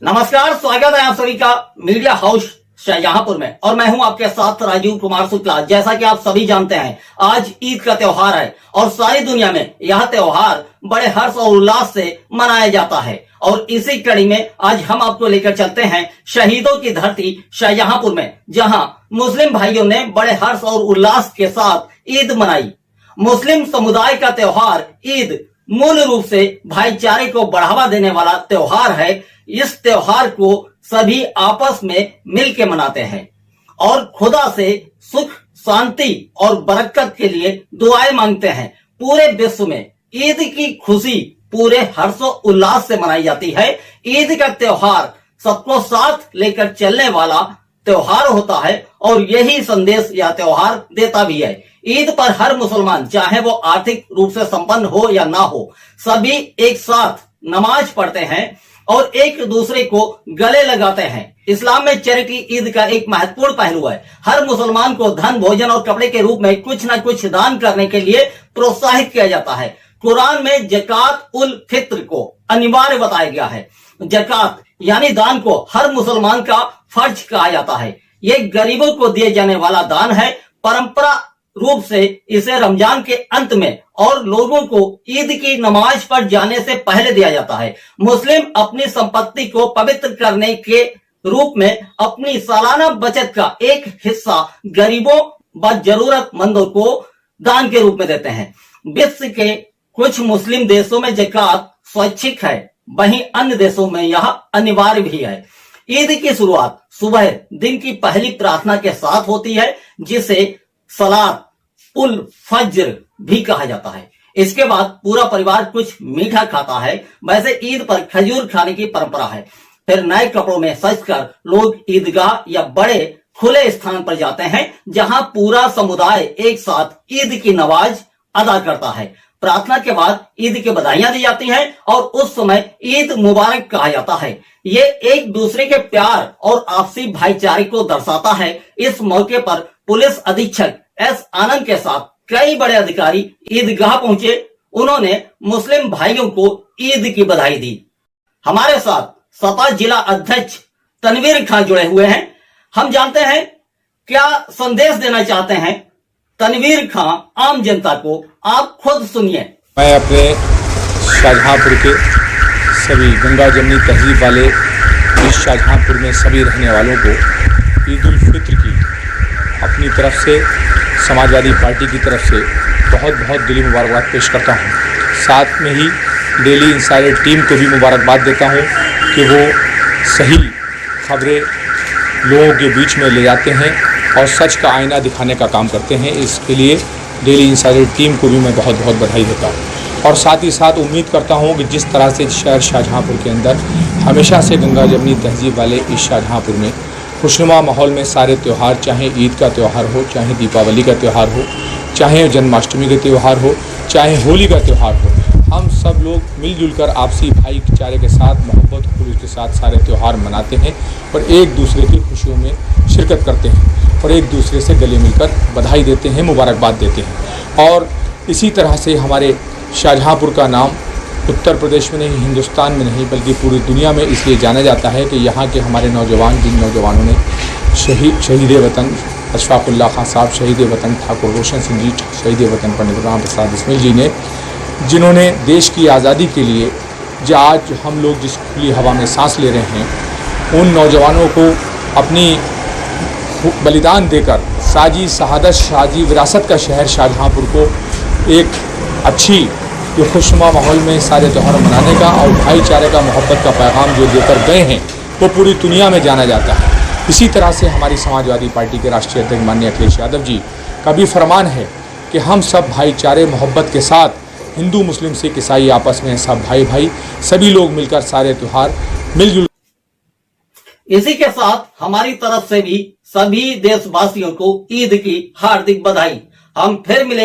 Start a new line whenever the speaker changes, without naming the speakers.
नमस्कार, स्वागत है आप सभी का मीडिया हाउस शाहजहांपुर में और मैं हूं आपके साथ राजीव कुमार शुक्ला। जैसा कि आप सभी जानते हैं, आज ईद का त्योहार है और सारी दुनिया में यह त्योहार बड़े हर्ष और उल्लास से मनाया जाता है। और इसी कड़ी में आज हम आपको लेकर चलते हैं शहीदों की धरती शाहजहांपुर में, जहां मुस्लिम भाइयों ने बड़े हर्ष और उल्लास के साथ ईद मनाई। मुस्लिम समुदाय का त्योहार ईद मूल रूप से भाईचारे को बढ़ावा देने वाला त्योहार है। इस त्योहार को सभी आपस में मिल के मनाते हैं और खुदा से सुख, शांति और बरकत के लिए दुआएं मांगते हैं। पूरे विश्व में ईद की खुशी पूरे हर्षो उल्लास से मनाई जाती है। ईद का त्योहार सबको साथ लेकर चलने वाला त्योहार होता है और यही संदेश यह त्योहार देता भी है। ईद पर हर मुसलमान, चाहे वो आर्थिक रूप से संपन्न हो या ना हो, सभी एक साथ नमाज पढ़ते हैं और एक दूसरे को गले लगाते हैं। इस्लाम में चैरिटी ईद का एक महत्वपूर्ण पहलू है। हर मुसलमान को धन, भोजन और कपड़े के रूप में कुछ न कुछ दान करने के लिए प्रोत्साहित किया जाता है। कुरान में ज़कात उल फित्र को अनिवार्य बताया गया है। ज़कात यानी दान को हर मुसलमान का फर्ज कहा जाता है। ये गरीबों को दिए जाने वाला दान है। परंपरा रूप से इसे रमजान के अंत में और लोगों को ईद की नमाज पर जाने से पहले दिया जाता है। मुस्लिम अपनी संपत्ति को पवित्र करने के रूप में अपनी सालाना बचत का एक हिस्सा गरीबों व जरूरतमंदों को दान के रूप में देते हैं। विश्व के कुछ मुस्लिम देशों में ज़कात स्वैच्छिक है, वहीं अन्य देशों में यह अनिवार्य भी है। ईद की शुरुआत सुबह दिन की पहली प्रार्थना के साथ होती है, जिसे सलात उल फज्र भी कहा जाता है। इसके बाद पूरा परिवार कुछ मीठा खाता है। वैसे ईद पर खजूर खाने की परंपरा है। फिर नए कपड़ों में सजकर लोग ईदगाह या बड़े खुले स्थान पर जाते हैं, जहां पूरा समुदाय एक साथ ईद की नमाज अदा करता है। प्रार्थना के बाद ईद की बधाइयां दी जाती हैं और उस समय ईद मुबारक कहा जाता है। ये एक दूसरे के प्यार और आपसी भाईचारे को दर्शाता है। इस मौके पर पुलिस अधीक्षक एस आनंद के साथ कई बड़े अधिकारी ईदगाह पहुंचे। उन्होंने मुस्लिम भाइयों को ईद की बधाई दी। हमारे साथ सपा जिला अध्यक्ष तनवीर खान जुड़े हुए हैं। हम जानते हैं क्या संदेश देना चाहते हैं तनवीर खान आम जनता को। आप खुद सुनिए।
मैं अपने शाहजहांपुर के सभी गंगा जमनी तहजीब वाले इस शाहजहांपुर में सभी रहने वालों को ईद उल फित्र की अपनी तरफ से, समाजवादी पार्टी की तरफ से बहुत बहुत दिली मुबारकबाद पेश करता हूँ। साथ में ही डेली इंसाइडर टीम को भी मुबारकबाद देता हूँ कि वो सही खबरें लोगों के बीच में ले जाते हैं और सच का आईना दिखाने का काम करते हैं। इसके लिए डेली इंसाइडर टीम को भी मैं बहुत बहुत बधाई देता हूँ और साथ ही साथ उम्मीद करता हूँ कि जिस तरह से शहर शाहजहांपुर के अंदर हमेशा से गंगा जमनी तहजीब वाले इस शाहजहांपुर में खुशनुमा माहौल में सारे त्यौहार, चाहे ईद का त्यौहार हो, चाहे दीपावली का त्यौहार हो, चाहे जन्माष्टमी का त्यौहार हो, चाहे होली का त्यौहार हो, हम सब लोग मिलजुल कर आपसी भाईचारे के साथ, मोहब्बत खुलूस के साथ सारे त्यौहार मनाते हैं और एक दूसरे की खुशियों में शिरकत करते हैं और एक दूसरे से गले मिलकर बधाई देते हैं, मुबारकबाद देते हैं। और इसी तरह से हमारे शाहजहांपुर का नाम उत्तर प्रदेश में नहीं, हिंदुस्तान में नहीं, बल्कि पूरी दुनिया में इसलिए जाना जाता है कि यहाँ के हमारे नौजवान, जिन नौजवानों ने शहीद वतन अशफाकुल्लाह खान साहब, शहीद वतन ठाकुर रोशन सिंह जी, शहीद वतन पंडित राम प्रसाद बिस्मिल जी ने, जिन्होंने देश की आज़ादी के लिए जो आज हम लोग जिस खुली हवा में सांस ले रहे हैं, उन नौजवानों को अपनी बलिदान देकर साजी शहादत, साजी विरासत का शहर शाहजहांपुर को एक अच्छी जो खुशनुमा माहौल में सारे त्यौहार मनाने का और भाईचारे का, मोहब्बत का पैगाम जो देकर गए हैं, वो पूरी दुनिया में जाना जाता है। इसी तरह से हमारी समाजवादी पार्टी के राष्ट्रीय अध्यक्ष माननीय अखिलेश यादव जी का भी फरमान है कि हम सब भाईचारे, मोहब्बत के साथ, हिंदू, मुस्लिम, सिख, ईसाई आपस में सब भाई भाई, सभी लोग मिलकर सारे त्यौहार मिलजुल।
इसी के साथ हमारी तरफ से भी सभी देशवासियों को ईद की हार्दिक बधाई। हम फिर मिले।